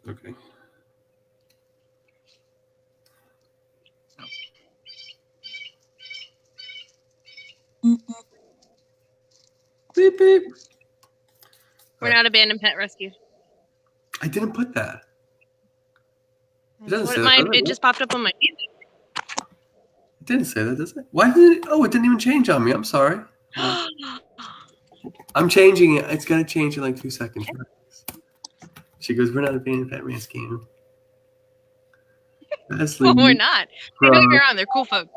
Okay. Beep, beep. We're not abandoned pet rescue. I didn't put that. It doesn't say Mine, that. it just popped up on my feed. It didn't say that, does it? Why did it? Oh, it didn't even change on me. I'm sorry. I'm changing it. It's going to change in like 2 seconds. She goes, we're not abandoned pet rescue. Well, we're not. Don't get me wrong, they're cool folks.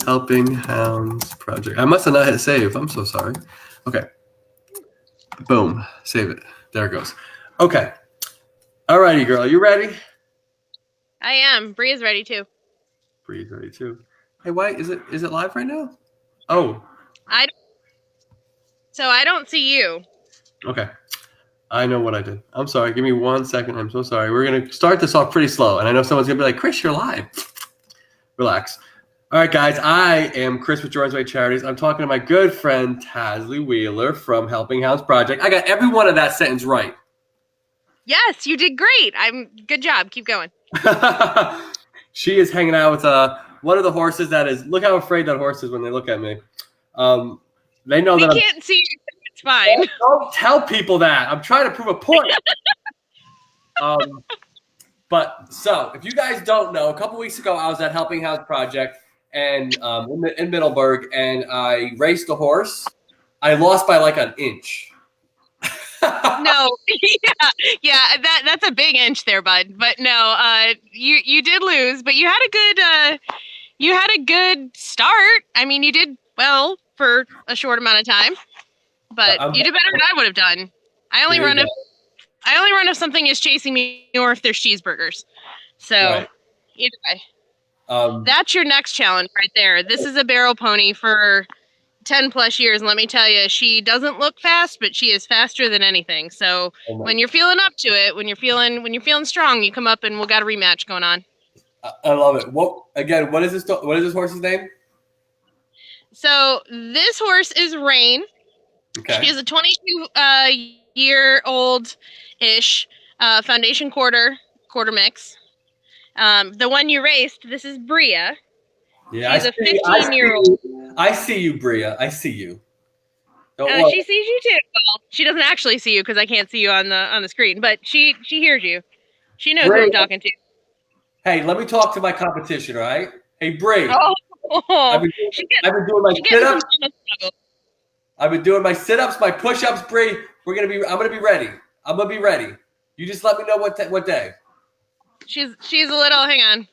Helping Hounds Project. I must have not hit save. I'm so sorry. Okay. Boom. Save it. There it goes. Okay. Alrighty, girl. You ready? I am. Bria's ready too. Bree's ready too. Hey, why is it live right now? Oh. So I don't see you. Okay. I know what I did. I'm sorry. Give me 1 second. I'm so sorry. We're going to start this off pretty slow. And I know someone's going to be like, Chris, you're live. Relax. All right, guys. I am Chris with Jordan's Way Charities. I'm talking to my good friend, Tasley Wheeler from Helping Hounds Project. I got every one of that sentence right. Yes, you did great. Good job. Keep going. She is hanging out with one of the horses that is, look how afraid that horse is when they look at me. They know that we can't see you. It's fine. Don't tell people that. I'm trying to prove a point. But so, if you guys don't know, a couple weeks ago, I was at Helping Hounds Project and in Middleburg, and I raced a horse. I lost by like an inch. No, yeah, that's a big inch there, bud. But no, you did lose, but you had a good start. I mean, you did well for a short amount of time, but you did better than I would have done. I only run if something is chasing me or if there's cheeseburgers. So right. Either way, that's your next challenge right there. This is a barrel pony for 10 plus years, and let me tell you, she doesn't look fast, but she is faster than anything. So when you're feeling up to it, when you're feeling strong, you come up and we'll got a rematch going on. I love it. What is this horse's name? So this horse is Rain. Okay. She is a 22 year old ish foundation quarter mix. The one you raced, this is Bria. Yeah, she's a 15-year-old. I see you, Bria. I see you. She sees you too. Well, she doesn't actually see you because I can't see you on the screen, but she hears you. She knows who I'm talking to. Hey, let me talk to my competition, all right? Hey, Bria. Oh, I've been doing my sit-ups. I've been doing my sit-ups, my push-ups, Bria. I'm gonna be ready. I'm gonna be ready. You just let me know what day. She's a little. Hang on.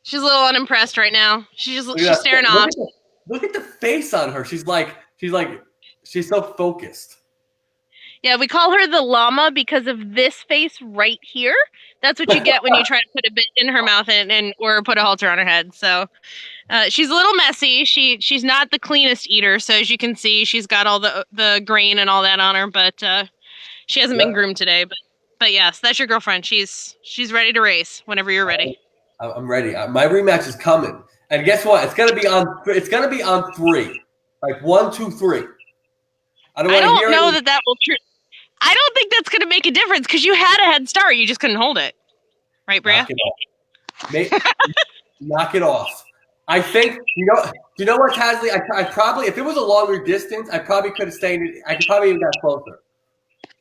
She's a little unimpressed right now. She's staring off. Look at the face on her. She's so focused. Yeah, we call her the llama because of this face right here. That's what you get when you try to put a bit in her mouth or put a halter on her head. So she's a little messy. She's not the cleanest eater. So as you can see, she's got all the grain and all that on her, but she hasn't been groomed today. But yes, that's your girlfriend. She's ready to race whenever you're ready. I'm ready. My rematch is coming, and guess what? It's gonna be on 3, like 1, 2, 3. I don't know that will. I don't think that's gonna make a difference because you had a head start. You just couldn't hold it, right, Bria? Knock it off. I think you know what, Tasley? I probably, if it was a longer distance, I probably could have stayed. I could probably even got closer.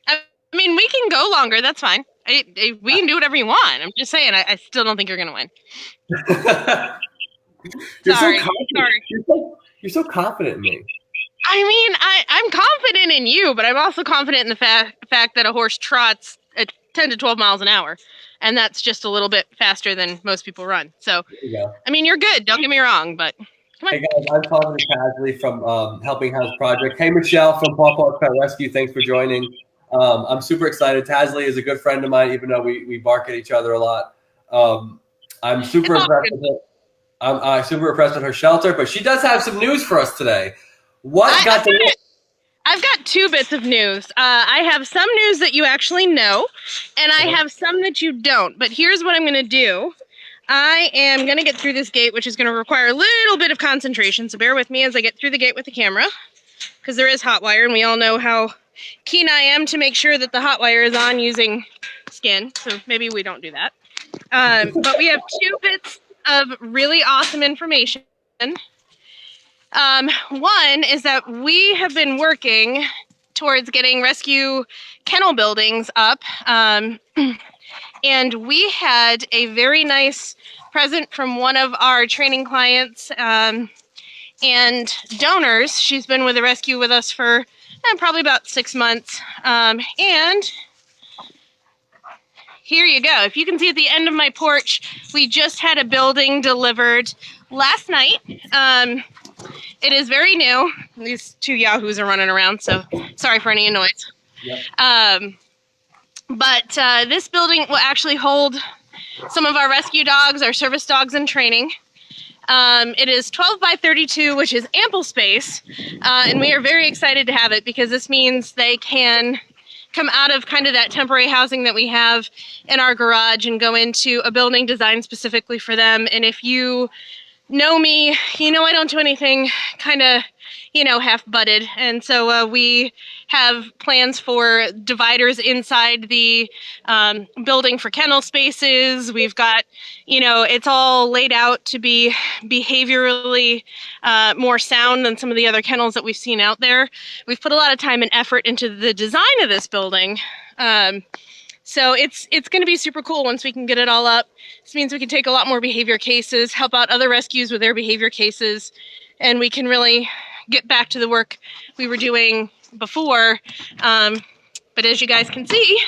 I mean, we can go longer. That's fine. We can do whatever you want. I'm just saying, I still don't think you're going to win. Sorry. You're so confident in me. I mean, I'm confident in you, but I'm also confident in the fact that a horse trots at 10 to 12 miles an hour, and that's just a little bit faster than most people run. So, I mean, you're good. Don't get me wrong, but come on. Hey, guys, I'm talking to Tasley from Helping Hounds Project. Hey, Michelle from Paw Paw Pet Rescue. Thanks for joining. I'm super excited. Tasley is a good friend of mine, even though we bark at each other a lot. I'm super impressed with her. I'm super impressed with her shelter, but she does have some news for us today. I've got 2 bits of news. I have some news that you actually know, and I have some that you don't. But here's what I'm going to do. I am going to get through this gate, which is going to require a little bit of concentration. So bear with me as I get through the gate with the camera, because there is hot wire, and we all know how keen I am to make sure that the hot wire is on using skin. So maybe we don't do that. But we have 2 bits of really awesome information. One is that we have been working towards getting rescue kennel buildings up. And we had a very nice present from one of our training clients and donors. She's been with the rescue with us for probably about 6 months. And here you go. If you can see at the end of my porch, we just had a building delivered last night. It is very new. These 2 yahoos are running around, so sorry for any noise. Yep. But this building will actually hold some of our rescue dogs, our service dogs in training. It is 12 by 32, which is ample space, and we are very excited to have it because this means they can come out of kind of that temporary housing that we have in our garage and go into a building designed specifically for them. And if you know me, you know I don't do anything kind of, half-butted. And so we have plans for dividers inside the building for kennel spaces. We've got, it's all laid out to be behaviorally more sound than some of the other kennels that we've seen out there. We've put a lot of time and effort into the design of this building. So it's going to be super cool once we can get it all up. This means we can take a lot more behavior cases, help out other rescues with their behavior cases, and we can really get back to the work we were doing before. But as you guys can see,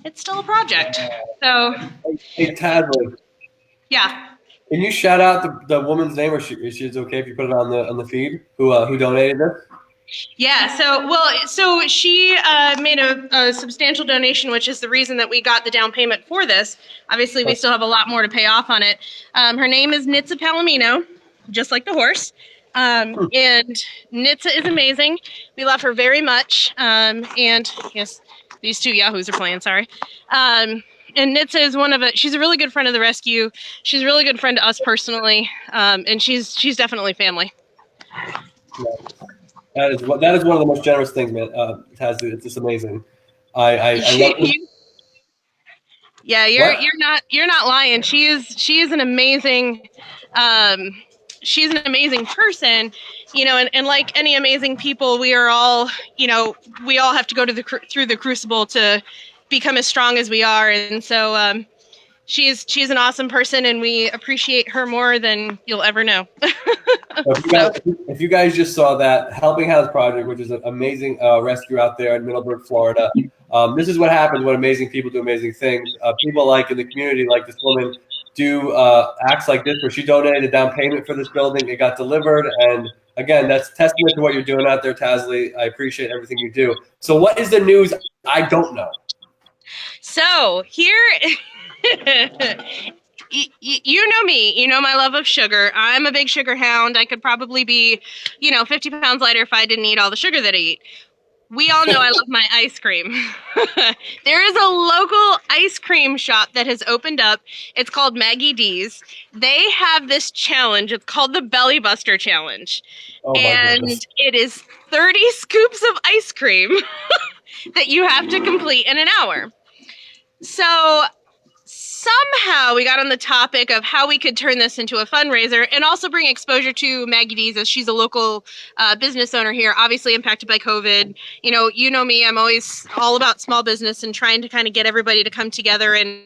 it's still a project. So, hey Tasley. Yeah. Can you shout out the woman's name, or she's okay if you put it on the feed? Who donated this? Yeah, so she made a substantial donation, which is the reason that we got the down payment for this. Obviously, we still have a lot more to pay off on it. Her name is Nitsa Palomino, just like the horse. And Nitsa is amazing. We love her very much. And yes, these 2 yahoos are playing, sorry. And Nitsa is she's a really good friend of the rescue. She's a really good friend to us personally. And she's definitely family. That is one of the most generous things, man. Tasley, it's just amazing. I love Yeah, you're not lying. She is an amazing she's an amazing person, and like any amazing people, we are all, we all have to go through the crucible to become as strong as we are. And so she's an awesome person, and we appreciate her more than you'll ever know. If you guys just saw that, Helping Hounds Project, which is an amazing rescue out there in Middleburg, Florida. This is what happens when amazing people do amazing things. People like in the community, like this woman, do acts like this, where she donated a down payment for this building. It got delivered. And again, that's testament to what you're doing out there, Tasley. I appreciate everything you do. So what is the news I don't know? So here... You know me, you know my love of sugar. I'm a big sugar hound. I could probably be, 50 pounds lighter if I didn't eat all the sugar that I eat. We all know I love my ice cream. There is a local ice cream shop that has opened up. It's called Maggie D's. They have this challenge. It's called the Belly Buster Challenge. And it is 30 scoops of ice cream that you have to complete in an hour. So somehow we got on the topic of how we could turn this into a fundraiser and also bring exposure to Maggie D's, as she's a local business owner here, obviously impacted by COVID. You know me, I'm always all about small business and trying to kind of get everybody to come together and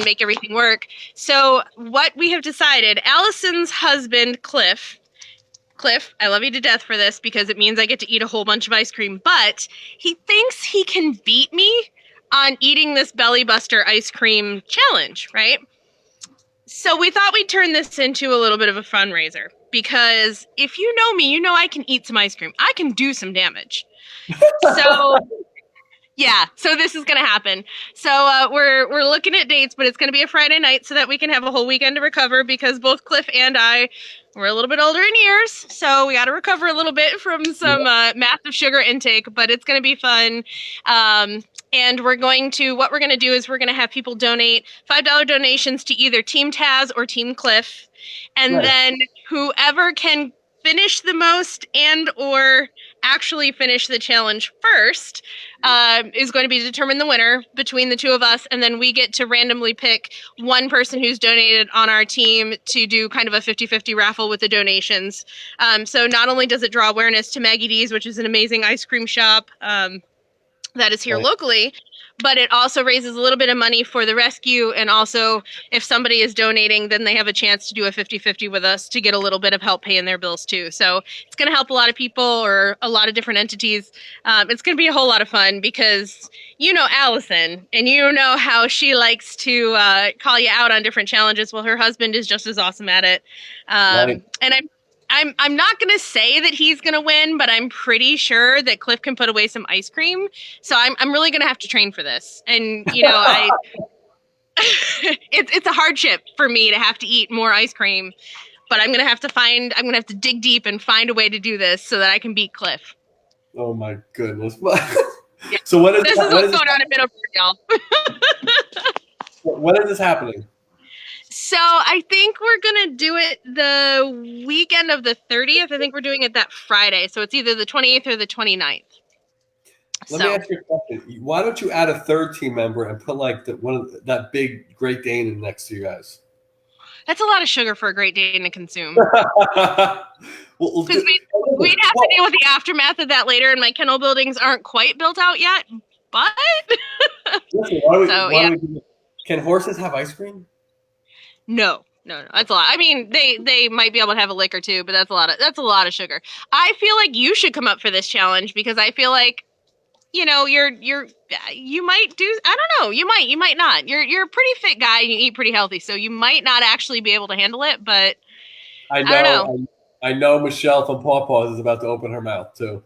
make everything work. So what we have decided, Allison's husband, Cliff, I love you to death for this because it means I get to eat a whole bunch of ice cream, but he thinks he can beat me on eating this Belly Buster ice cream challenge, right? So we thought we'd turn this into a little bit of a fundraiser, because if you know me, you know I can eat some ice cream. I can do some damage. So yeah, so this is going to happen. So we're looking at dates, but it's going to be a Friday night so that we can have a whole weekend to recover, because both Cliff and I were a little bit older in years. So we got to recover a little bit from some massive sugar intake, but it's going to be fun. And what we're going to do is we're going to have people donate $5 donations to either Team Taz or Team Cliff. And then whoever can finish the most and or actually finish the challenge first is going to be determine the winner between the two of us, and then we get to randomly pick one person who's donated on our team to do kind of a 50-50 raffle with the donations. So not only does it draw awareness to Maggie D's, which is an amazing ice cream shop that is here locally, but it also raises a little bit of money for the rescue. And also, if somebody is donating, then they have a chance to do a 50-50 with us to get a little bit of help paying their bills too. So it's going to help a lot of people or a lot of different entities. It's going to be a whole lot of fun because you know Allison, and you know how she likes to call you out on different challenges. Well, her husband is just as awesome at it. And I'm not going to say that he's going to win, but I'm pretty sure that Cliff can put away some ice cream. So I'm really going to have to train for this. And, you know, it's a hardship for me to have to eat more ice cream, but I'm going to have to dig deep and find a way to do this so that I can beat Cliff. Oh my goodness. Yeah. So this is what's going on in Middleburg, y'all. When is this happening? So I think we're going to do it the weekend of the 30th. I think we're doing it that Friday. So it's either the 28th or the 29th. Let me ask you a question. Why don't you add a third team member and put like that big Great Dane in next to you guys? That's a lot of sugar for a Great Dane to consume. Because we'd have to deal with the aftermath of that later, and my kennel buildings aren't quite built out yet. But listen, can horses have ice cream? No, that's a lot. I mean, they might be able to have a lick or two, but that's a lot of sugar. I feel like you should come up for this challenge because I feel like, you know, you might do. I don't know. You might not. You're a pretty fit guy and you eat pretty healthy, so you might not actually be able to handle it. But I don't know. I know Michelle from Paw Paws is about to open her mouth too.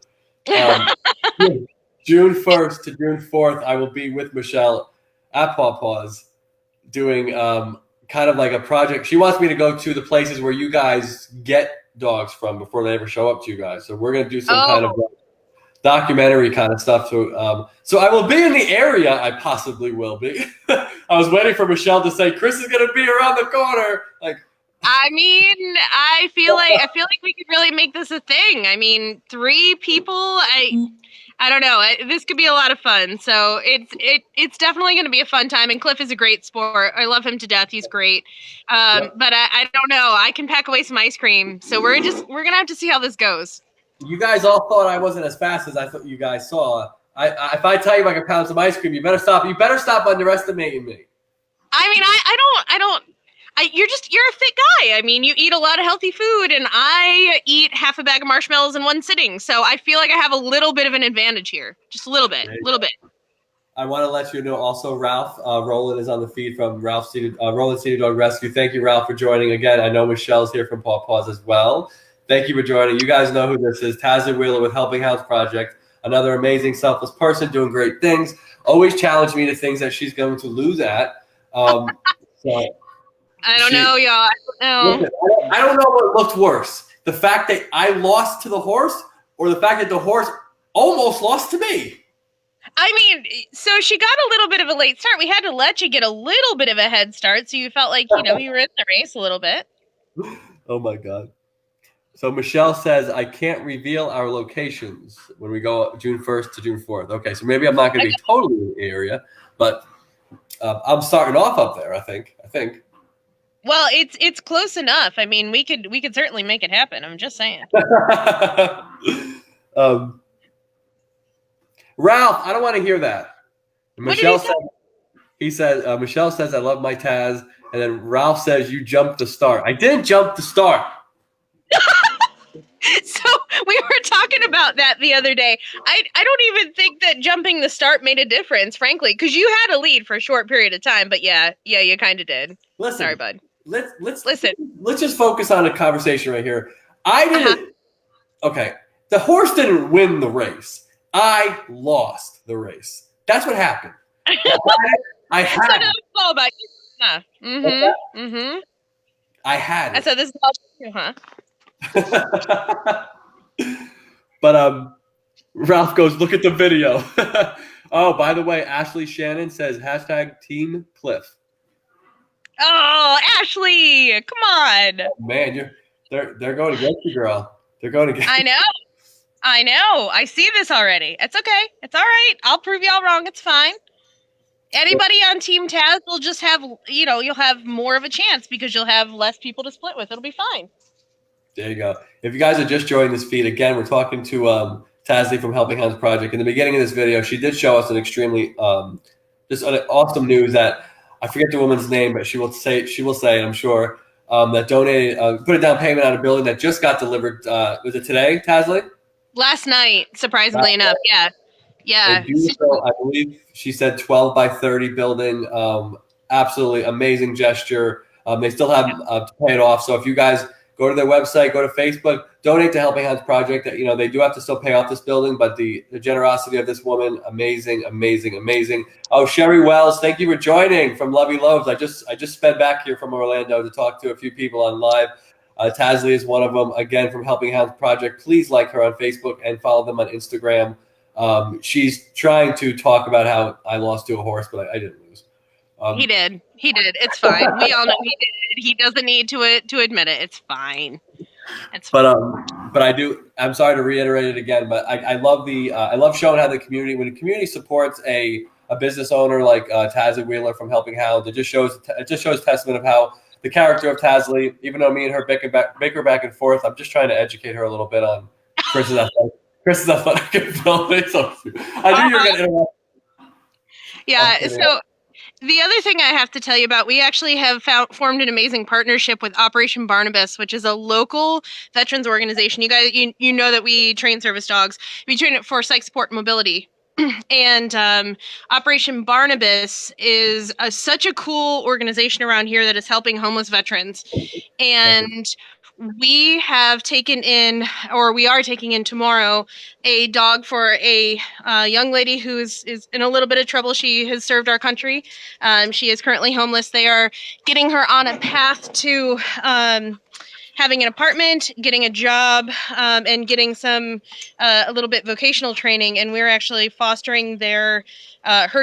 June 1st to June 4th, I will be with Michelle at Paw Paws doing kind of like a project. She wants me to go to the places where you guys get dogs from before they ever show up to you guys. So we're going to do some kind of documentary kind of stuff. So I will be in the area. I possibly will be. I was waiting for Michelle to say, Chris is going to be around the corner. Like, I mean, I feel like we could really make this a thing. I mean, 3 people, I don't know. This could be a lot of fun. So it's definitely going to be a fun time. And Cliff is a great sport. I love him to death. He's great. But I don't know. I can pack away some ice cream. So we're going to have to see how this goes. You guys all thought I wasn't as fast as I thought you guys saw. If I tell you I can pound some ice cream, you better stop. You better stop underestimating me. I mean, you're a fit guy. I mean, you eat a lot of healthy food, and I eat half a bag of marshmallows in one sitting. So I feel like I have a little bit of an advantage here. Just a little bit. I want to let you know also, Ralph Roland is on the feed from Roland Cedar Dog Rescue. Thank you, Ralph, for joining again. I know Michelle's here from Paw Paws as well. Thank you for joining. You guys know who this is. Tasley Wheeler with Hounds Project. Another amazing, selfless person doing great things. Always challenge me to things that she's going to lose at. So I don't know, y'all. I don't know. Listen, I don't know what looked worse. The fact that I lost to the horse or the fact that the horse almost lost to me. I mean, so she got a little bit of a late start. We had to let you get a little bit of a head start, so you felt like, you know, you were in the race a little bit. Oh, my God. So Michelle says, I can't reveal our locations when we go June 1st to June 4th. Okay, so maybe I'm not going to be totally in the area, but I'm starting off up there, I think. Well, it's close enough. I mean, we could certainly make it happen. I'm just saying. Ralph, I don't want to hear that. Michelle says, I love my Taz. And then Ralph says, you jumped the start. I didn't jump the start. So we were talking about that the other day. I don't even think that jumping the start made a difference, frankly, because you had a lead for a short period of time. But yeah, you kind of did. Listen, sorry, bud. Let's listen. Let's just focus on a conversation right here. I didn't. Okay, the horse didn't win the race. I lost the race. That's what happened. I had. So it's all about you, huh? Mm-hmm. Mm-hmm. I had. I said this is all you, huh? But Ralph goes, look at the video. Oh, by the way, Ashley Shannon says #Team Cliff. Oh, Ashley, come on. Man, they're going to get you, girl. They're going to get. I know. I know. I see this already. It's okay. It's all right. I'll prove y'all wrong. It's fine. Anybody on Team Taz will just have, you'll have more of a chance because you'll have less people to split with. It'll be fine. There you go. If you guys are just joining this feed, again, we're talking to Tasley from Helping Hounds Project. In the beginning of this video, she did show us an extremely just an awesome news that I forget the woman's name, but she will say, I'm sure, that donated, put a down payment on a building that just got delivered. Was it today, Tasley? Last night, surprisingly enough. Yeah. A Yeah. beautiful, I believe she said 12 by 30 building. Absolutely amazing gesture. They still have to pay it off. So if you guys go to their website, go to Facebook, donate to Helping Hands Project. They do have to still pay off this building, but the generosity of this woman, amazing, amazing, amazing. Oh, Sherry Wells, thank you for joining from Lovey Loaves. I just sped back here from Orlando to talk to a few people on live. Tasley is one of them, again, from Helping Hands Project. Please like her on Facebook and follow them on Instagram. She's trying to talk about how I lost to a horse, but I didn't lose. He did. It's fine. We all know he did. He doesn't need to admit it. It's fine. But I do. I'm sorry to reiterate it again, but I love I love showing how the community, when the community supports a business owner like Tasley Wheeler from Helping Hounds, it just shows testament of how the character of Tasley. Even though me and her bicker back and forth, I'm just trying to educate her a little bit on Chris's athletic ability. So I knew you were going to interrupt. Yeah. So the other thing I have to tell you about, we actually have formed an amazing partnership with Operation Barnabas, which is a local veterans organization. You guys, you know that we train service dogs. We train it for psych support and mobility. And Operation Barnabas is such a cool organization around here that is helping homeless veterans. And we have taken in, or we are taking in tomorrow, a dog for a young lady who is in a little bit of trouble. She has served our country. She is currently homeless. They are getting her on a path to having an apartment, getting a job, and getting some a little bit vocational training. And we're actually fostering her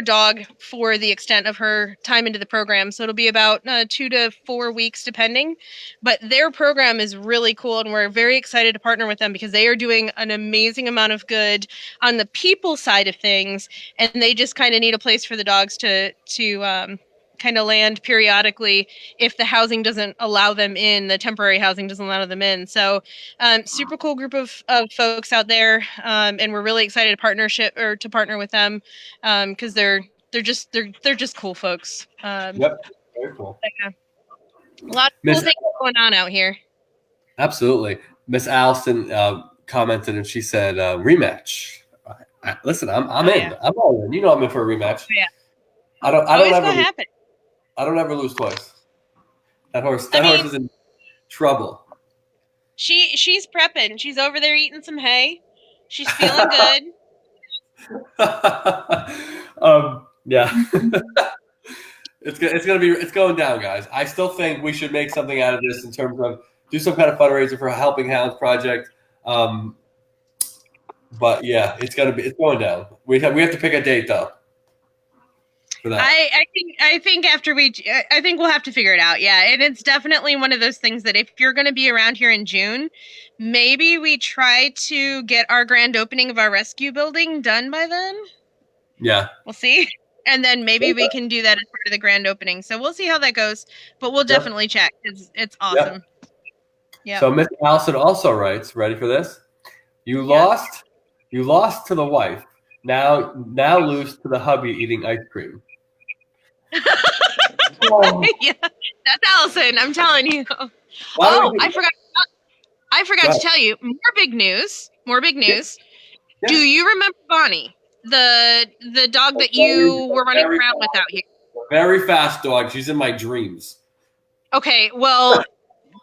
dog for the extent of her time into the program. So it'll be about 2 to 4 weeks, depending. But their program is really cool, and we're very excited to partner with them because they are doing an amazing amount of good on the people side of things, and they just kind of need a place for the dogs to kind of land periodically if the housing doesn't allow them in, the temporary housing doesn't allow them in. So super cool group of folks out there, and we're really excited to partner with them because they're just cool folks. Yep, very cool. Yeah. A lot of cool things going on out here. Absolutely. Miss Allison commented and she said rematch. Listen, I'm in. Yeah. I'm all in. You know I'm in for a rematch. Yeah. I don't ever lose twice. That horse is in trouble. She's prepping. She's over there eating some hay. She's feeling good. Yeah. It's going down, guys. I still think we should make something out of this in terms of do some kind of fundraiser for a Helping Hounds Project. But yeah, it's going down. We have to pick a date though. For that. I think I think we'll have to figure it out. Yeah, and it's definitely one of those things that if you're going to be around here in June, maybe we try to get our grand opening of our rescue building done by then. Yeah, we'll see. And then maybe we can do that as part of the grand opening. So we'll see how that goes. But we'll definitely check. It's awesome. Yeah. So Miss Allison also writes, ready for this? You lost to the wife. Now lose to the hubby eating ice cream. Yeah, that's Allison. I'm telling you. I forgot to tell you. More big news. Yeah. Do you remember Bonnie? The dog that you were running around with out here. Very fast dog. She's in my dreams. Okay, well,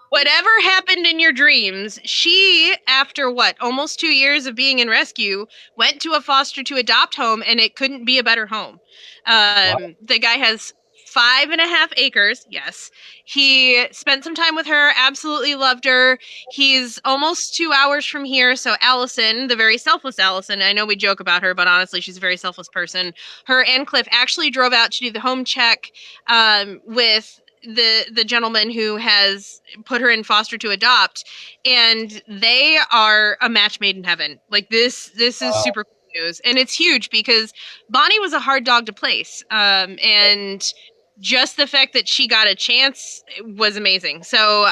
whatever happened in your dreams, she, after almost 2 years of being in rescue, went to a foster to adopt home, and it couldn't be a better home. The guy has 5.5 acres. Yes. He spent some time with her, absolutely loved her. He's almost 2 hours from here. So Allison, the very selfless Allison, I know we joke about her, but honestly, she's a very selfless person. Her and Cliff actually drove out to do the home check with the gentleman who has put her in foster to adopt, and they are a match made in heaven. Like this is super cool news, and it's huge because Bonnie was a hard dog to place, and just the fact that she got a chance was amazing. So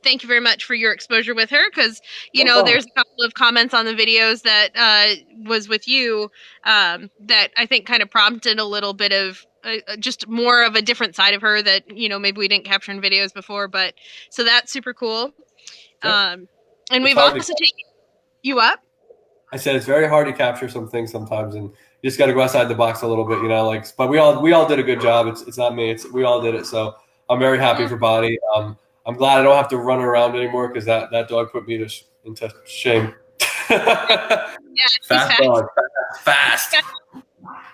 thank you very much for your exposure with her, because No problem. there's a couple of comments on the videos that was with you that I think kind of prompted a little bit of just more of a different side of her that maybe we didn't capture in videos before. But so that's super cool. Yep. And It's we've hard to. also taken you up. I said it's very hard to capture some things sometimes, and you just got to go outside the box a little bit, like. But we all did a good job. It's not me. We all did it. So I'm very happy for Bonnie. I'm glad I don't have to run around anymore because that dog put me into shame. Yeah, he's Fast dog, fast.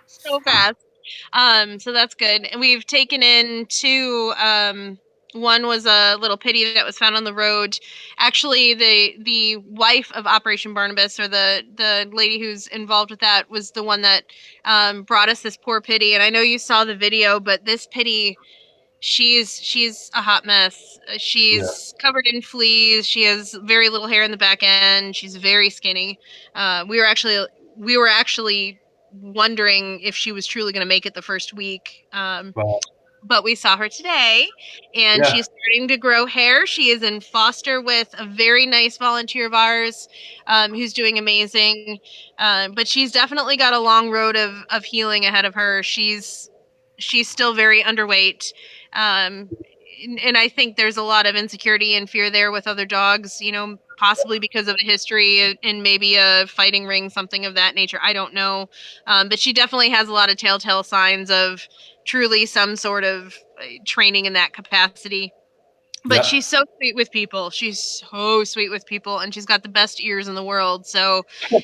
so fast. So that's good. And we've taken in two. One was a little pitty that was found on the road. Actually, the wife of Operation Barnabas, or the lady who's involved with that, was the one that brought us this poor pitty. And I know you saw the video, but this pitty, she's a hot mess. Yeah. She's covered in fleas. She has very little hair in the back end. She's very skinny. We were actually wondering if she was truly going to make it the first week. Wow. But we saw her today, and Yeah. she's starting to grow hair. She is in foster with a very nice volunteer of ours who's doing amazing. But she's definitely got a long road of healing ahead of her. She's still very underweight. And I think there's a lot of insecurity and fear there with other dogs, possibly because of a history and maybe a fighting ring, something of that nature. I don't know. But she definitely has a lot of telltale signs of truly some sort of training in that capacity. But she's so sweet with people. She's so sweet with people, and she's got the best ears in the world. So,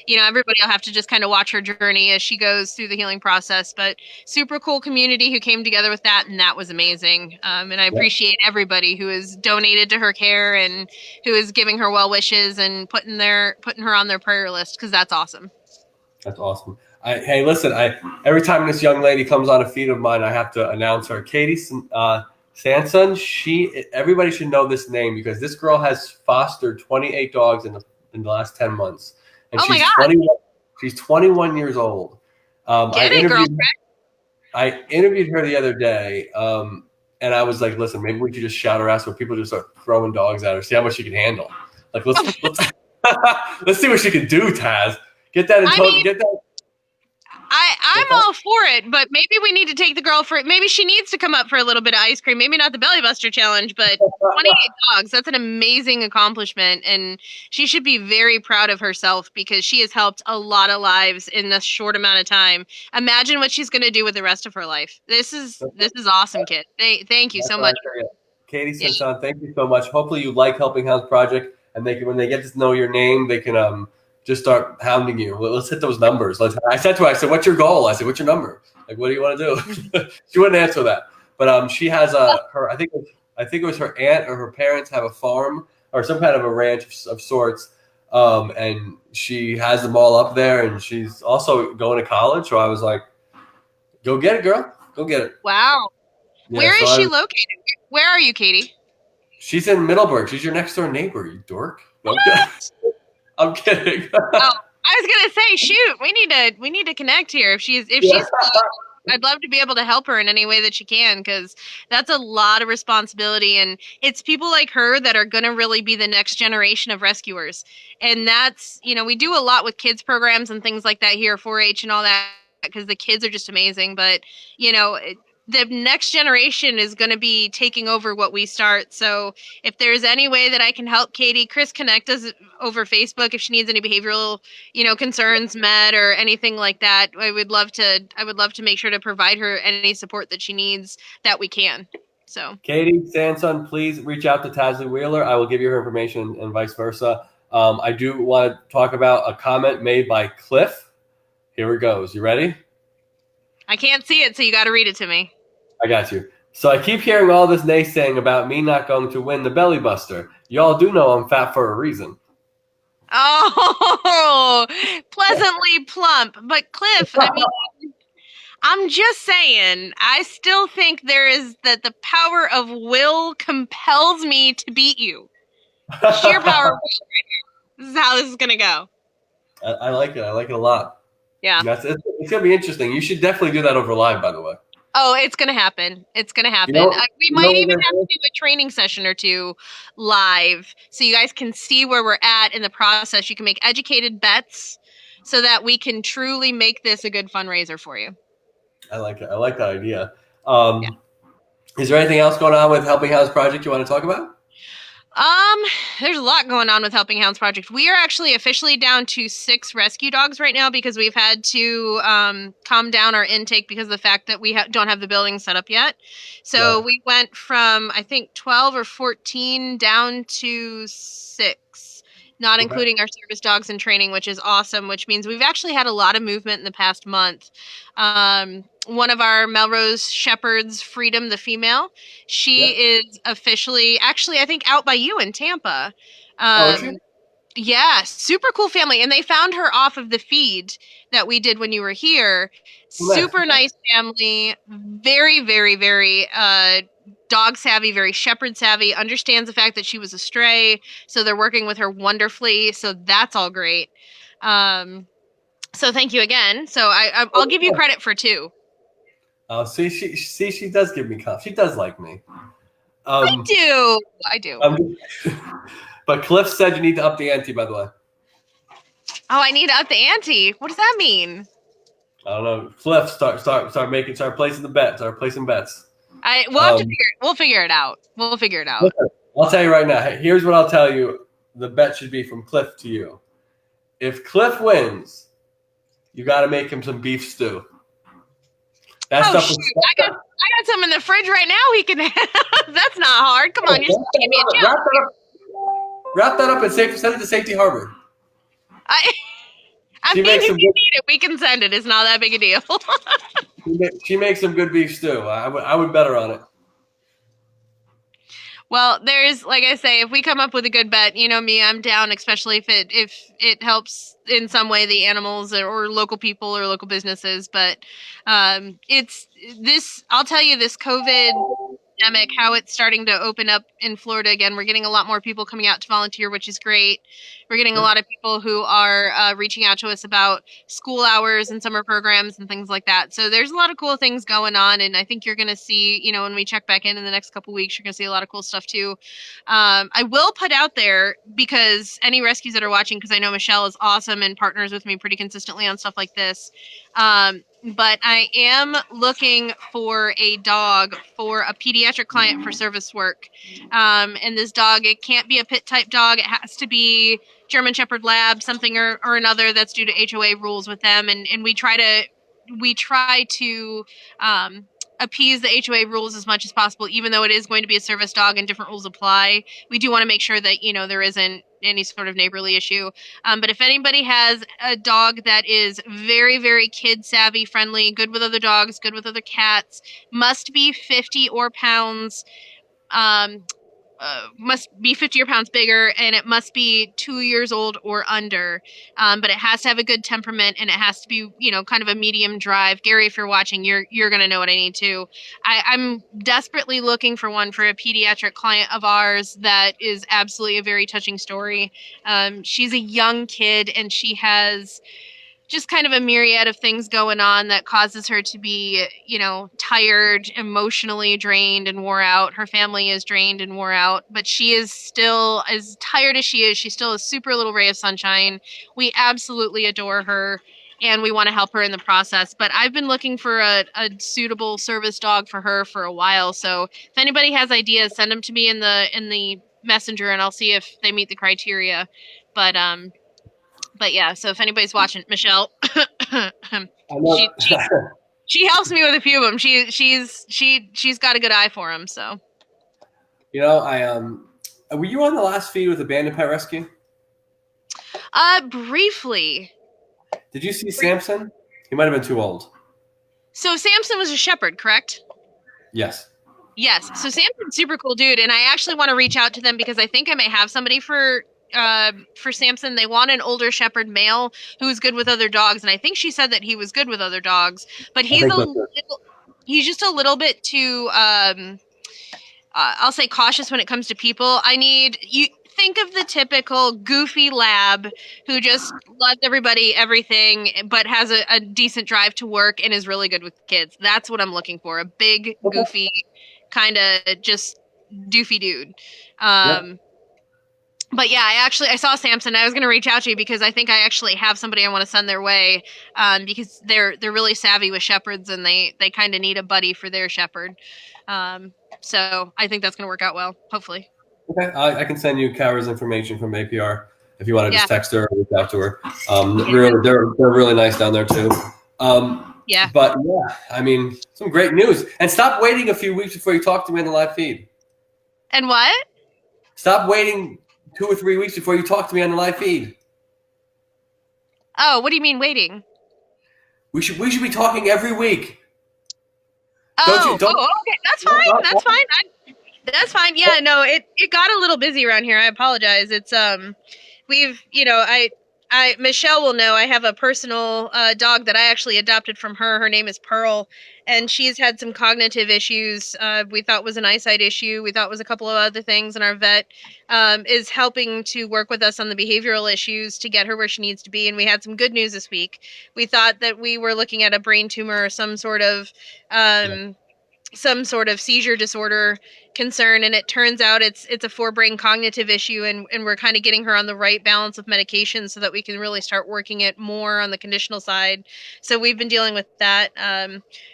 everybody will have to just kind of watch her journey as she goes through the healing process. But super cool community who came together with that, and that was amazing. And I appreciate everybody who has donated to her care and who is giving her well wishes and putting her on their prayer list, because that's awesome. That's awesome. Hey, listen. Every time this young lady comes on a feed of mine, I have to announce her, Katie Sanson. Everybody should know this name because this girl has fostered 28 dogs in the last 10 months, and my God. She's 21 years old. Get it, girlfriend. I interviewed her the other day, and I was like, "Listen, maybe we could just shout her ass where people just start throwing dogs at her, see how much she can handle. Like, let's let's see what she can do, Taz. Get that in get that." I'm all for it, but maybe we need to take the girl for it. Maybe she needs to come up for a little bit of ice cream. Maybe not the Belly Buster challenge, but 28 dogs. That's an amazing accomplishment. And she should be very proud of herself because she has helped a lot of lives in this short amount of time. Imagine what she's going to do with the rest of her life. This is awesome, kid. Thank you so much. Katie Sanson, thank you so much. Hopefully you like helping Hounds Project, and when they get to know your name, they can just start hounding you. Let's hit those numbers. I said to her, what's your goal? I said, what's your number? Like, what do you want to do? She wouldn't answer that. But she has I think it was her aunt or her parents have a farm or some kind of a ranch of sorts. And she has them all up there, and she's also going to college. So I was like, go get it, girl. Go get it. Wow. Yeah, where is she located? Where are you, Katie? She's in Middleburg. She's your next door neighbor, you dork. No, I'm kidding. Oh, I was gonna say, shoot, we need to connect here. If she's, I'd love to be able to help her in any way that she can, because that's a lot of responsibility, and it's people like her that are gonna really be the next generation of rescuers. And that's, we do a lot with kids programs and things like that here, 4-H and all that, because the kids are just amazing. But the next generation is going to be taking over what we start. So if there's any way that I can help Katie, Chris connect us over Facebook if she needs any behavioral, concerns met or anything like that. I would love to make sure to provide her any support that she needs that we can. So Katie Sanson, please reach out to Tasley Wheeler. I will give you her information and vice versa. I do want to talk about a comment made by Cliff. Here it goes. You ready? I can't see it, so you got to read it to me. I got you. So I keep hearing all this naysaying about me not going to win the Belly Buster. Y'all do know I'm fat for a reason. Oh, pleasantly plump. But Cliff, I'm just saying, I still think there is that the power of will compels me to beat you. Sheer power of will. This is how this is gonna go. I like it. I like it a lot. Yeah. It's gonna be interesting. You should definitely do that over live, by the way. Oh, it's gonna happen. It's gonna You happen. know, We you know might what even we're have gonna to do a training session or two live, so you guys can see where we're at in the process. You can make educated bets, so that we can truly make this a good fundraiser for you. I like it. I like that idea. Is there anything else going on with Helping Hounds Project you want to talk about? Um, there's a lot going on with Helping Hounds Project. We are actually officially down to 6 rescue dogs right now because we've had to calm down our intake because of the fact that we don't have the building set up yet. So Right. we went from, I think, 12 or 14 down to 6, not Okay. including our service dogs in training, which is awesome, which means we've actually had a lot of movement in the past month. One of our Melrose Shepherds, Freedom, the female, she Yep. is officially, actually, I think out by you in Tampa. Oh, is she? Yeah, super cool family. And they found her off of the feed that we did when you were here. Oh, nice. Super nice family. Very, very, very dog savvy, very shepherd savvy, understands the fact that she was a stray. So they're working with her wonderfully. So that's all great. So thank you again. So I'll give you credit for 2. Oh, she does give me cuff. She does like me. Um, I do. um, but Cliff said you need to up the ante. By the way, Oh, I need to up the ante. What does that mean? I don't know. Cliff, start placing the bets. Start placing bets. We'll have to we'll figure it out. We'll figure it out. Listen, I'll tell you right now. Here's what I'll tell you. The bet should be from Cliff to you. If Cliff wins, you got to make him some beef stew. That Oh stuff shoot! was, I got some in the fridge right now. He can. That's not hard. Come on, you're supposed to give me a chance. Wrap that up and send it to Safety Harbor. I mean, if you need it, we can send it. It's not that big a deal. She makes some good beef stew. I would bet her on it. Well, there's, like I say, if we come up with a good bet, you know me, I'm down, especially if it helps in some way the animals or local people or local businesses. But it's this. I'll tell you, this COVID pandemic, how it's starting to open up in Florida again. We're getting a lot more people coming out to volunteer, which is great. We're getting a lot of people who are reaching out to us about school hours and summer programs and things like that. So there's a lot of cool things going on, and I think you're going to see, you know, when we check back in the next couple weeks, you're going to see a lot of cool stuff too. I will put out there, because any rescues that are watching, because I know Michelle is awesome and partners with me pretty consistently on stuff like this. But I am looking for a dog for a pediatric client for service work. And this dog, it can't be a pit type dog. It has to be German Shepherd Lab, something or another that's due to HOA rules with them. And we try to appease the HOA rules as much as possible, even though it is going to be a service dog and different rules apply. We do want to make sure that, you know, there isn't any sort of neighborly issue. But if anybody has a dog that is very, very kid savvy, friendly, good with other dogs, good with other cats, must be 50 or pounds, must be 50 or pounds bigger, and it must be 2 years old or under. But it has to have a good temperament, and it has to be, you know, kind of a medium drive. Gary, if you're watching, you're gonna know what I need to. I'm desperately looking for one for a pediatric client of ours that is absolutely a very touching story. She's a young kid, and she has just kind of a myriad of things going on that causes her to be, you know, tired, emotionally drained and wore out. Her family is drained and wore out, but she is still, as tired as she is, she's still a super little ray of sunshine. We absolutely adore her, and we want to help her in the process. But I've been looking for a suitable service dog for her for a while. So if anybody has ideas, send them to me in the messenger, and I'll see if they meet the criteria. But yeah, so if anybody's watching, Michelle, she helps me with a few of them. She's got a good eye for them. So, you know, were you on the last feed with Abandoned Pet Rescue? Briefly. Did you see Samson? He might have been too old. So Samson was a shepherd, correct? Yes. Yes. So Samson's super cool dude, and I actually want to reach out to them because I think I may have somebody for for Samson, they want an older shepherd male who's good with other dogs, and I think she said that he was good with other dogs, but I think so too. he's just a little bit too I'll say cautious when it comes to people. I need you think of the typical goofy lab who just loves everybody, everything, but has a decent drive to work and is really good with kids. That's what I'm looking for. A big, Okay. goofy, kind of just doofy dude. Yep. Um, but yeah, I saw Samson. I was going to reach out to you because I think I actually have somebody I want to send their way, because they're really savvy with shepherds and they kind of need a buddy for their shepherd. So I think that's going to work out well. Hopefully. Okay. I can send you Kara's information from APR if you want to Yeah. just text her or reach out to her. Yeah. They're really nice down there too. Yeah. But yeah, I mean, some great news. And stop waiting a few weeks before you talk to me on the live feed. And what? Stop waiting 2 or 3 weeks before you talk to me on the live feed. Oh, what do you mean waiting? We should be talking every week. Oh, Don't okay. That's fine. That's fine. That's fine. Yeah, no, it got a little busy around here. I apologize. It's we've I Michelle will know I have a personal dog that I actually adopted from her. Her name is Pearl, and she's had some cognitive issues. We thought was an eyesight issue. We thought was a couple of other things, and our vet is helping to work with us on the behavioral issues to get her where she needs to be. And we had some good news this week. We thought that we were looking at a brain tumor or some sort of seizure disorder concern, and it turns out it's a forebrain cognitive issue, and we're kind of getting her on the right balance of medication so that we can really start working it more on the conditional side. So we've been dealing with that.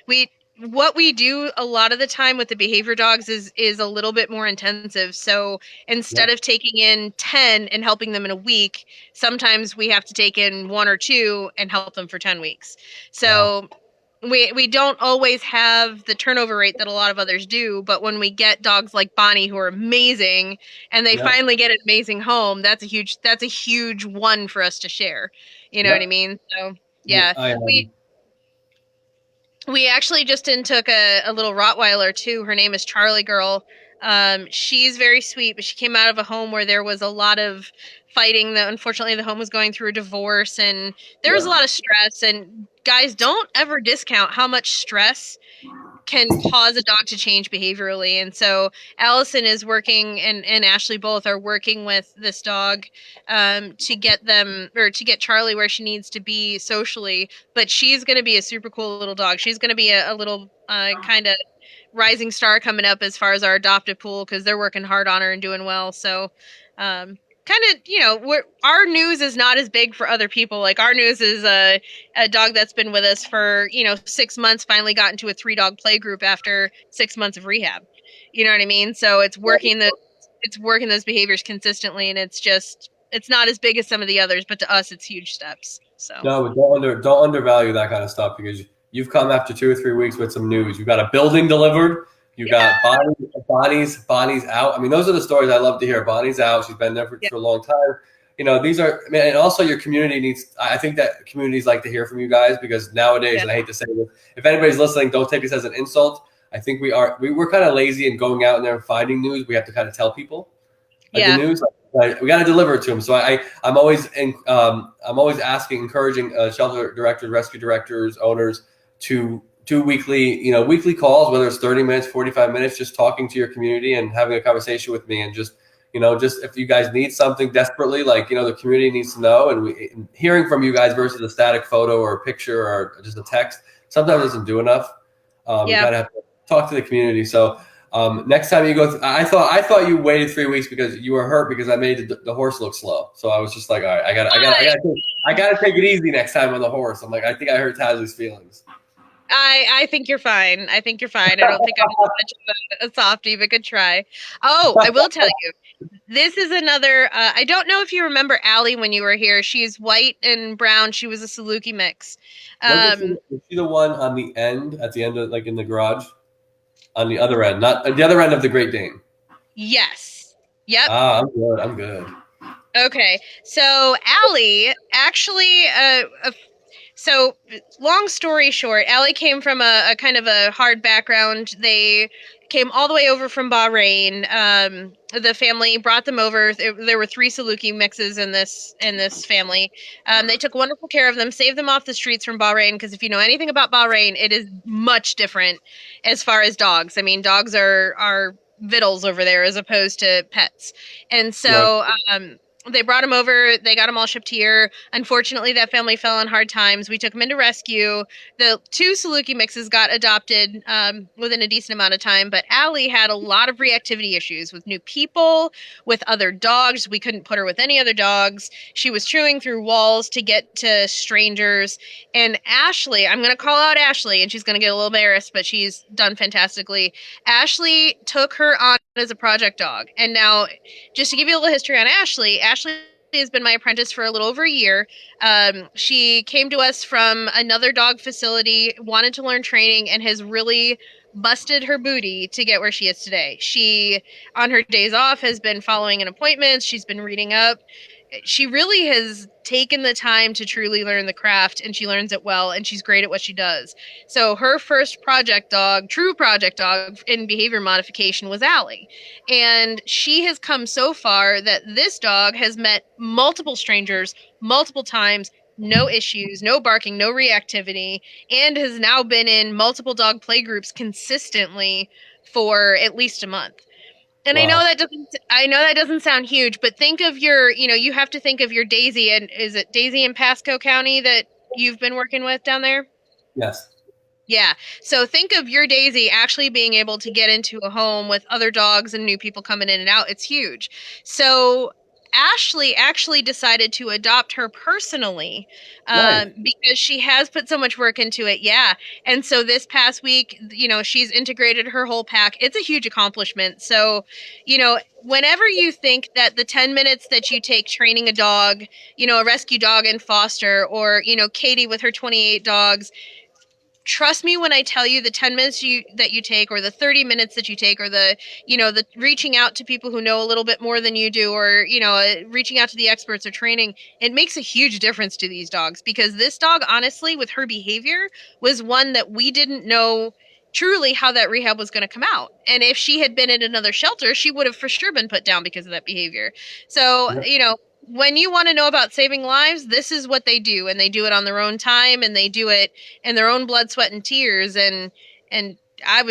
We what we do a lot of the time with the behavior dogs is a little bit more intensive. So instead of taking in 10 and helping them in a week, sometimes we have to take in 1 or 2 and help them for 10 weeks. So we don't always have the turnover rate that a lot of others do, but when we get dogs like Bonnie who are amazing and they Yeah. finally get an amazing home, that's a huge one for us to share. You know what I Yep. mean? So Yeah. yeah, we actually just took a little Rottweiler too. Her name is Charlie Girl. She's very sweet, but she came out of a home where there was a lot of fighting. That unfortunately the home was going through a divorce, and there was a Yeah. lot of stress. And guys, don't ever discount how much stress can cause a dog to change behaviorally. And so Allison is working, and Ashley both are working with this dog to get Charlie where she needs to be socially. But she's going to be a super cool little dog. She's going to be a little kind of rising star coming up as far as our adoptive pool, because they're working hard on her and doing well. So kind of, our news is not as big for other people. Like our news is a dog that's been with us for 6 months finally got into a 3-dog play group after 6 months of rehab. You know what I mean? So it's working those behaviors consistently, and it's not as big as some of the others, but to us it's huge steps. So No, but don't undervalue that kind of stuff because you've come after 2 or 3 weeks with some news. You got a building delivered. You got Bonnie's out. I mean, those are the stories I love to hear. Bonnie's out. She's been there for a long time. These are, man, and also your community needs. I think that communities like to hear from you guys because nowadays, and I hate to say this, if anybody's listening, don't take this as an insult. I think we're kind of lazy in going out in there and finding news. We have to kind of tell people the news. We got to deliver it to them. So I'm always encouraging shelter directors, rescue directors, owners to do weekly calls, whether it's 30 minutes, 45 minutes, just talking to your community and having a conversation with me, and just if you guys need something desperately, like the community needs to know, and hearing from you guys versus a static photo or a picture or just a text sometimes doesn't do enough. You gotta have to talk to the community. So. Next time you go, I thought you waited 3 weeks because you were hurt because I made the horse look slow. So I was just like, all right, I gotta take it easy next time on the horse. I'm like, I think I hurt Tasley's feelings. I think you're fine. I think you're fine. I don't think I'm much of a softie, but good try. Oh, I will tell you. This is another. I don't know if you remember Allie when you were here. She's white and brown. She was a Saluki mix. Was she the one on the end, at the end of, like in the garage? On the other end, not the other end of the Great Dane. Yes. Yep. I'm good. Okay. So Allie actually, so long story short, Allie came from a kind of a hard background. They came all the way over from Bahrain. The family brought them over. There were 3 Saluki mixes in this family. They took wonderful care of them, saved them off the streets from Bahrain, because if you know anything about Bahrain, it is much different as far as dogs. I mean, dogs are victuals over there as opposed to pets. And Right. so they brought them over. They got them all shipped here. Unfortunately, that family fell on hard times. We took them into rescue. The 2 Saluki mixes got adopted within a decent amount of time, but Allie had a lot of reactivity issues with new people, with other dogs. We couldn't put her with any other dogs. She was chewing through walls to get to strangers. And Ashley, I'm going to call out Ashley, and she's going to get a little embarrassed, but she's done fantastically. Ashley took her on as a project dog. And now, just to give you a little history on Ashley, Ashley has been my apprentice for a little over a year. She came to us from another dog facility, wanted to learn training, and has really busted her booty to get where she is today. She, on her days off, has been following in appointments. She's been reading up. She really has taken the time to truly learn the craft, and she learns it well, and she's great at what she does. So her first project dog, true project dog in behavior modification, was Allie. And she has come so far that this dog has met multiple strangers multiple times, no issues, no barking, no reactivity, and has now been in multiple dog play groups consistently for at least a month. And Wow. I know that doesn't sound huge, but think of your, you have to think of your Daisy, and is it Daisy in Pasco County that you've been working with down there? Yes. Yeah. So think of your Daisy actually being able to get into a home with other dogs and new people coming in and out. It's huge. So Ashley actually decided to adopt her personally Nice. because she has put so much work into it. Yeah. And so this past week, she's integrated her whole pack. It's a huge accomplishment. So, whenever you think that the 10 minutes that you take training a dog, a rescue dog in foster, or, Katie with her 28 dogs, trust me when I tell you the 10 minutes that you take, or the 30 minutes that you take, or the reaching out to people who know a little bit more than you do, or reaching out to the experts or training, it makes a huge difference to these dogs, because this dog, honestly, with her behavior, was one that we didn't know truly how that rehab was going to come out. And if she had been in another shelter, she would have for sure been put down because of that behavior. So, Yep. when you want to know about saving lives, this is what they do, and they do it on their own time, and they do it in their own blood, sweat, and tears. And I've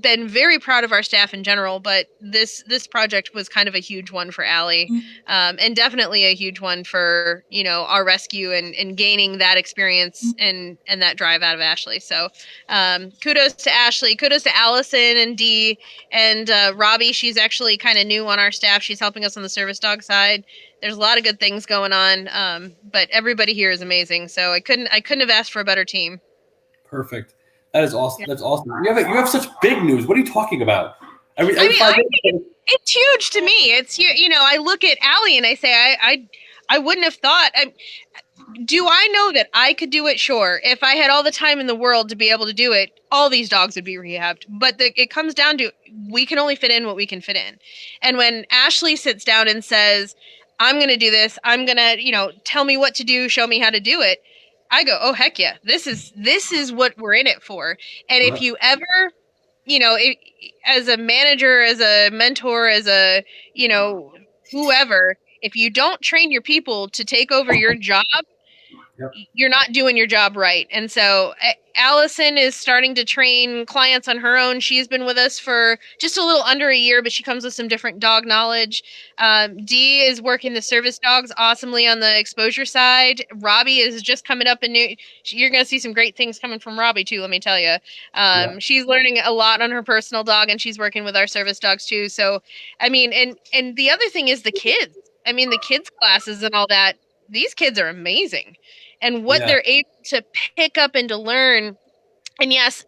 been very proud of our staff in general, but this project was kind of a huge one for Allie, and definitely a huge one for our rescue, and gaining that experience and that drive out of Ashley. So kudos to Ashley, kudos to Allison and Dee, and Robbie. She's actually kind of new on our staff. She's helping us on the service dog side. There's a lot of good things going on, but everybody here is amazing. So I couldn't have asked for a better team. Perfect. That is awesome. Yeah. That's awesome. You have such big news. What are you talking about? I mean, I think it's huge to me. It's I look at Allie and I say I wouldn't have thought. Do I know that I could do it? Sure. If I had all the time in the world to be able to do it, all these dogs would be rehabbed. But it comes down to, we can only fit in what we can fit in. And when Ashley sits down and says, I'm going to do this, I'm going to, tell me what to do, show me how to do it, I go, oh, heck yeah. This is what we're in it for. And if you ever, as a manager, as a mentor, as a, whoever, if you don't train your people to take over your job, Yep. you're not doing your job right. And so Allison is starting to train clients on her own. She's been with us for just a little under a year, but she comes with some different dog knowledge. Dee is working the service dogs awesomely on the exposure side. Robbie is just coming up you're going to see some great things coming from Robbie too, let me tell you. She's learning a lot on her personal dog, and she's working with our service dogs too. So, I mean, and the other thing is the kids. I mean, the kids classes and all that, these kids are amazing. And what they're able to pick up and to learn. And yes,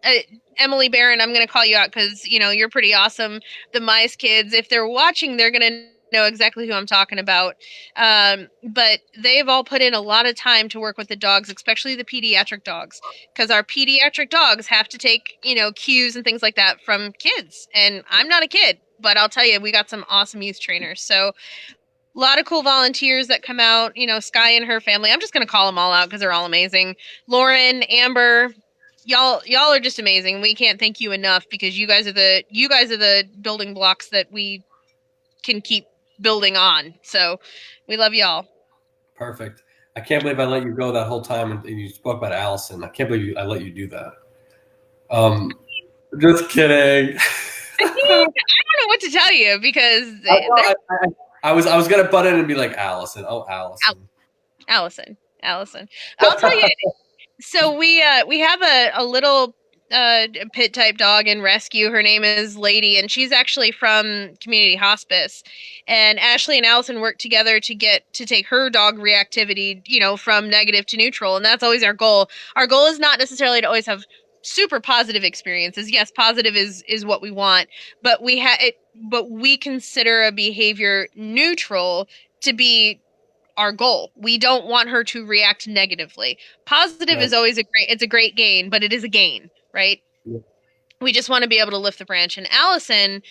Emily Barron, I'm going to call you out because, you're pretty awesome. The Mice kids, if they're watching, they're going to know exactly who I'm talking about. But they've all put in a lot of time to work with the dogs, especially the pediatric dogs, because our pediatric dogs have to take, cues and things like that from kids. And I'm not a kid, but I'll tell you, we got some awesome youth trainers. So a lot of cool volunteers that come out, Sky and her family. I'm just going to call them all out because they're all amazing. Lauren, Amber, y'all are just amazing. We can't thank you enough because you guys are the building blocks that we can keep building on. So we love y'all. Perfect. I can't believe I let you go that whole time, and you spoke about Allison. I can't believe I let you do that. Um, just kidding. I mean, I don't know what to tell you because Well, they're I was gonna butt in and be like Allison. Oh, Allison. Allison. Allison. I'll tell you. So we have a little pit type dog in rescue. Her name is Lady, and she's actually from community hospice. And Ashley and Allison work together to take her dog reactivity, from negative to neutral, and that's always our goal. Our goal is not necessarily to always have super positive experiences. Yes, positive is what we want, but we consider a behavior neutral to be our goal. We don't want her to react negatively. Positive Right. is always it's a great gain, but it is a gain, right? Yeah. We just want to be able to lift the branch. And Allison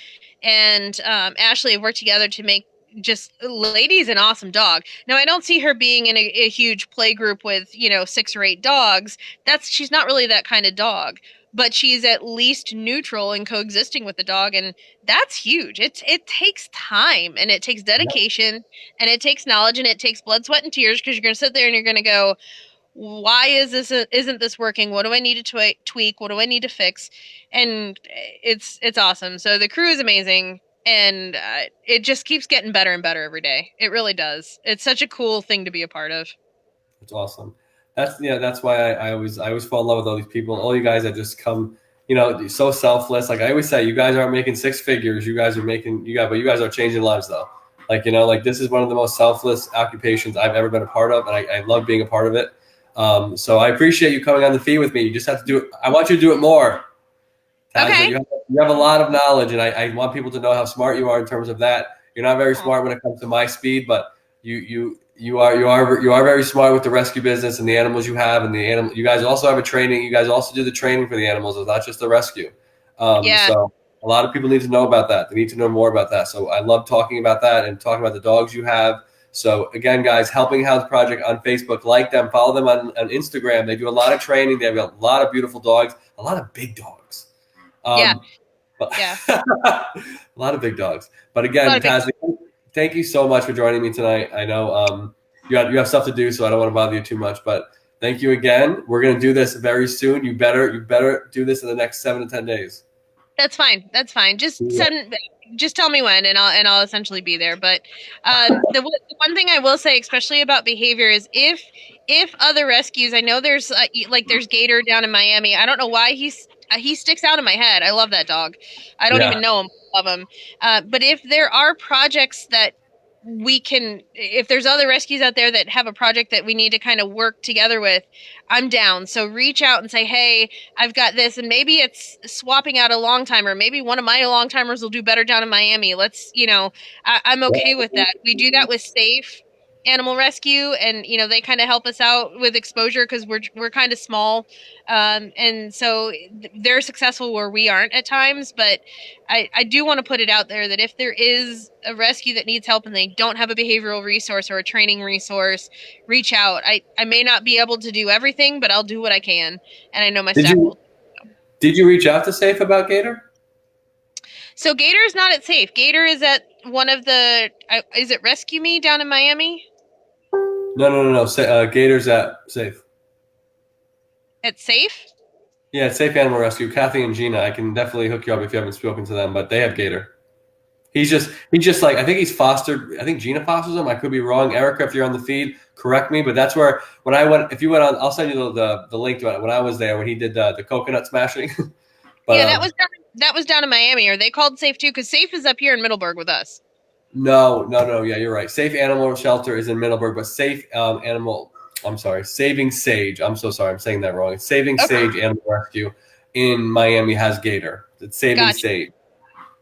and Ashley have worked together to make just Lady's an awesome dog. Now I don't see her being in a huge play group with 6 or 8 dogs. She's not really that kind of dog. But she's at least neutral and coexisting with the dog, and that's huge. It takes time and it takes dedication and it takes knowledge and it takes blood, sweat, and tears because you're going to sit there and you're going to go, why isn't this working? What do I need to tweak? What do I need to fix? And it's awesome. So the crew is amazing, and it just keeps getting better and better every day. It really does. It's such a cool thing to be a part of. It's awesome. That's why I always fall in love with all these people. All you guys that just come, so selfless. Like I always say, you guys aren't making 6 figures. But you guys are changing lives though. Like this is one of the most selfless occupations I've ever been a part of, and I love being a part of it. So I appreciate you coming on the feed with me. You just have to do it. I want you to do it more. Tasley, Okay. you have a lot of knowledge, and I want people to know how smart you are in terms of that. You're not very smart when it comes to my speed, but you are very smart with the rescue business and the animals you have, and the animal. You guys also have a training. You guys also do the training for the animals. It's not just the rescue. Yeah. So a lot of people need to know about that. They need to know more about that. So I love talking about that and talking about the dogs you have. So again, guys, Helping Hounds Project on Facebook, like them, follow them on Instagram. They do a lot of training. They have a lot of beautiful dogs, a lot of big dogs. Yeah. But Yeah. a lot of big dogs. But A lot again, of big. Tasley, thank you so much for joining me tonight. I know you have stuff to do, so I don't want to bother you too much. But thank you again. We're gonna do this very soon. You better do this in the next 7 to 10 days. That's fine. That's fine. Yeah. Just tell me when, and I'll essentially be there. But the one thing I will say, especially about behavior, is if other rescues, I know there's there's Gator down in Miami. I don't know why he sticks out in my head. I love that dog. I don't Yeah. even know him. Love him. But if there are projects that if there's other rescues out there that have a project that we need to kind of work together with, I'm down. So reach out and say, hey, I've got this, and maybe it's swapping out a long timer. Maybe one of my long timers will do better down in Miami. I'm okay with that. We do that with Safe Animal Rescue, and they kind of help us out with exposure because we're kind of small, and so they're successful where we aren't at times. But I do want to put it out there that if there is a rescue that needs help and they don't have a behavioral resource or a training resource, reach out. I may not be able to do everything, but I'll do what I can, and I know my Did staff will. you did you reach out to Safe about Gator? So Gator is not at Safe. Gator is at one of the. Is it Rescue Me down in Miami? No. Gator's at Safe. At Safe? Yeah, it's Safe Animal Rescue. Kathy and Gina. I can definitely hook you up if you haven't spoken to them, but they have Gator. He's just like, I think he's fostered. I think Gina fosters him. I could be wrong. Erica, if you're on the feed, correct me. But that's where when I went. If you went on, I'll send you the link to it. When I was there, when he did the coconut smashing. But Yeah, that was down in Miami. Are they called Safe too? Because Safe is up here in Middleburg with us. no. Yeah, you're right. Safe Animal Shelter is in Middleburg, but Safe Animal. I'm sorry, Saving Sage. I'm so sorry. I'm saying that wrong. It's Saving Okay, Sage Animal Rescue in Miami has Gator. It's Saving gotcha. Sage.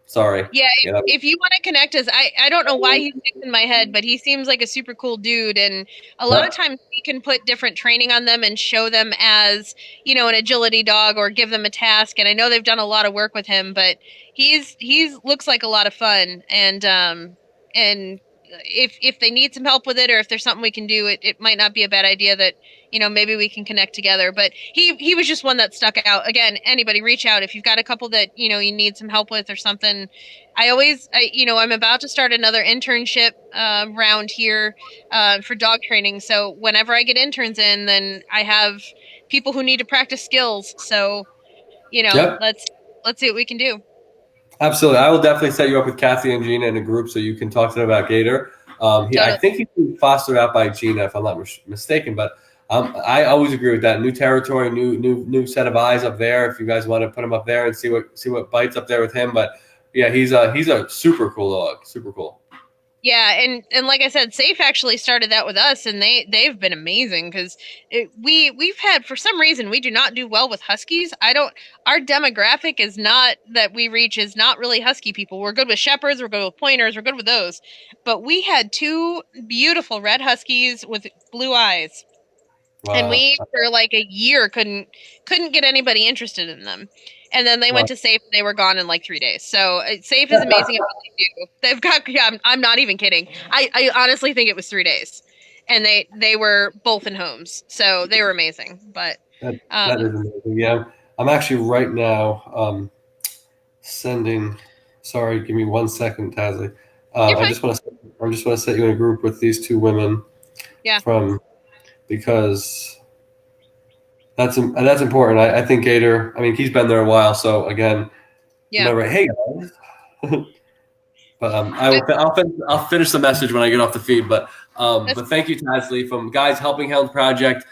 Sorry. Yeah, Yeah. if you want to connect us, I don't know why he sticks in my head, but he seems like a super cool dude. And a lot of Yep. times we can put different training on them and show them as, an agility dog or give them a task. And I know they've done a lot of work with him, but he's looks like a lot of fun. And if they need some help with it, or if there's something we can do, it might not be a bad idea that, maybe we can connect together. But he was just one that stuck out. Again, anybody reach out if you've got a couple that, you need some help with or something. I'm about to start another internship round here for dog training. So whenever I get interns in, then I have people who need to practice skills. So, Yep. let's see what we can do. Absolutely. I will definitely set you up with Kathy and Gina in a group so you can talk to them about Gator. I Totally. think he's been fostered out by Gina, if I'm not mistaken. But I always agree with that. New territory, new set of eyes up there. If you guys want to put him up there and see what bites up there with him. But yeah, he's a super cool dog. Super cool. Yeah, and like I said, Safe actually started that with us, and they've been amazing because we've had, for some reason, we do not do well with Huskies. Our demographic is not that we reach is not really Husky people. We're good with Shepherds, we're good with Pointers, we're good with those, but we had two beautiful red Huskies with blue eyes, and Wow. we for like a year couldn't get anybody interested in them. And then they went Wow. to Safe and they were gone in like 3 days. So Safe is amazing at what they do. They've got, yeah, I'm not even kidding. I honestly think it was 3 days, and they were both in homes, so they were amazing. But That is amazing. Yeah, I'm actually right now sending. Sorry, give me 1 second, Tasley. you're I fine. just want to. I just want to set you in a group with these two women Yeah, from because that's important. I think Gator. I mean, he's been there a while, so again, yeah. remember, hey guys. But I'll finish the message when I get off the feed. That's, But thank you, Tasley, from Guys Helping Hounds Project.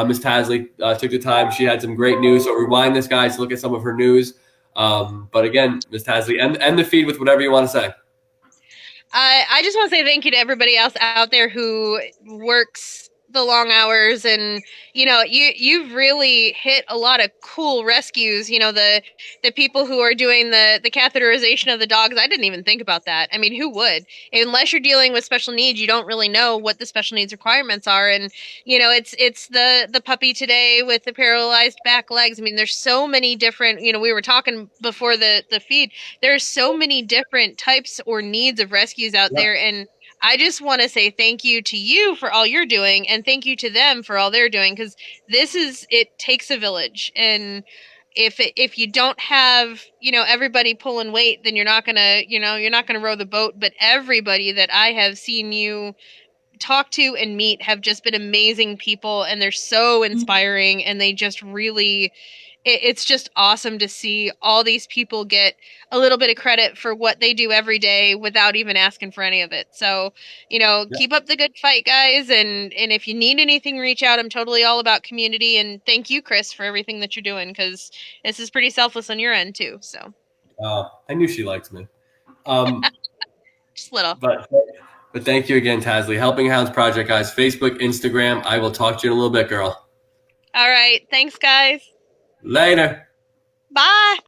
Miss Tasley took the time. She had some great news. So rewind this, guys, to look at some of her news. But again, Miss Tasley, end the feed with whatever you want to say. I just want to say thank you to everybody else out there who works the long hours, and you've really hit a lot of cool rescues. The people who are doing the catheterization of the dogs. I didn't even think about that. I mean, who would? Unless you're dealing with special needs, you don't really know what the special needs requirements are. And it's the puppy today with the paralyzed back legs. I mean, there's so many different. We were talking before the feed. There's so many different types or needs of rescues out Yeah. there, and I just want to say thank you to you for all you're doing, and thank you to them for all they're doing, because it takes a village. And if you don't have everybody pulling weight, then you're not gonna row the boat. But everybody that I have seen you talk to and meet have just been amazing people, and they're so inspiring, and they just really it's just awesome to see all these people get a little bit of credit for what they do every day without even asking for any of it. So, Yeah. keep up the good fight, guys. And if you need anything, reach out. I'm totally all about community. And thank you, Chris, for everything that you're doing, because this is pretty selfless on your end, too. So, I knew she liked me. Um, just a little. but but thank you again, Tasley. Helping Hounds Project, guys. Facebook, Instagram. I will talk to you in a little bit, girl. All right. Thanks, guys. Later. Bye.